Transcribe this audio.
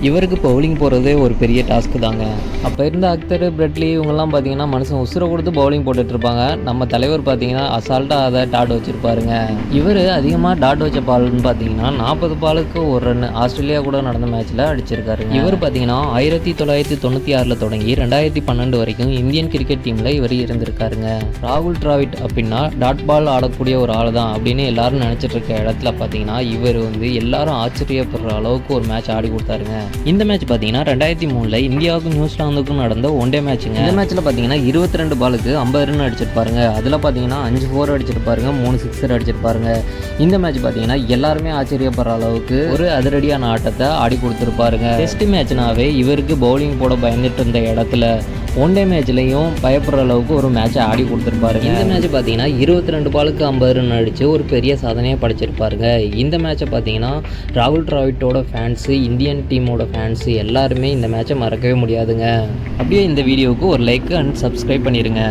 இவருக்கு பவுலிங் போகிறதே ஒரு பெரிய டாஸ்க்கு தாங்க. அப்போ இருந்த அக்தர், பிரெட்லி இவங்கெல்லாம் பார்த்தீங்கன்னா மனுஷன் உசுரை கொடுத்து பவுலிங் போட்டுட்ருப்பாங்க. நம்ம தலைவர் பார்த்தீங்கன்னா அசால்ட்டாக அதை டாட் வச்சுருப்பாருங்க. இவர் அதிகமாக டாட் வச்ச பால்னு பார்த்தீங்கன்னா 40 பாலுக்கு ஒரு ரன் ஆஸ்திரேலியா கூட நடந்த மேட்ச்சில் அடிச்சிருக்காருங்க. இவர் பார்த்தீங்கன்னா 1996 தொடங்கி 2012 வரைக்கும் இந்தியன் கிரிக்கெட் டீமில் இவர் இருந்திருக்காருங்க. ராகுல் டிராவிட் அப்படின்னா டாட் பால் ஆடக்கூடிய ஒரு ஆள் தான் அப்படின்னு எல்லாரும் நினச்சிட்டு இருக்க இடத்துல பார்த்தீங்கன்னா இவர் எல்லாரும் ஆச்சரியப்படுற அளவுக்கு ஒரு மேட்ச் ஆடி கொடுத்தாருங்க. இந்த மேட்ச் பார்த்தீங்கன்னா 2003 இந்தியாவுக்கும் நியூசிலாந்துக்கும் நடந்த ஒன் டே மேட்சுங்க. இந்த மேட்ச்சில் பார்த்தீங்கன்னா 22 பாலுக்கு 50 ரன் அடிச்சிருப்பாருங்க. அதில் பார்த்தீங்கன்னா 5 4 அடிச்சிருப்பாருங்க, 3 6 அடிச்சிருப்பாருங்க. இந்த மேட்ச் பார்த்தீங்கன்னா எல்லாருமே ஆச்சரியப்படுற அளவுக்கு ஒரு அதிரடியான ஆட்டத்தை ஆடி கொடுத்துருப்பாருங்க. டெஸ்ட் மேட்ச்னாவே இவருக்கு பவுலிங் போட பயந்துட்டு இருந்த இடத்துல ஒன் டே மேட்ச்லையும் பயப்படுற அளவுக்கு ஒரு மேட்சை ஆடி கொடுத்துருப்பாருங்க. இந்த மேட்ச் பார்த்தீங்கன்னா 22 பாலுக்கு 50 ரன் அடித்து ஒரு பெரிய சாதனையாக படைச்சிருப்பாருங்க. இந்த மேட்சை பார்த்தீங்கன்னா ராகுல் டிராவிட்டோட ஃபேன்ஸு, இந்தியன் டீமோட ஃபேன்ஸு எல்லாருமே இந்த மேட்சை மறக்கவே முடியாதுங்க. அப்படியே இந்த வீடியோவுக்கு ஒரு லைக் அண்ட் சப்ஸ்கிரைப் பண்ணிடுங்க.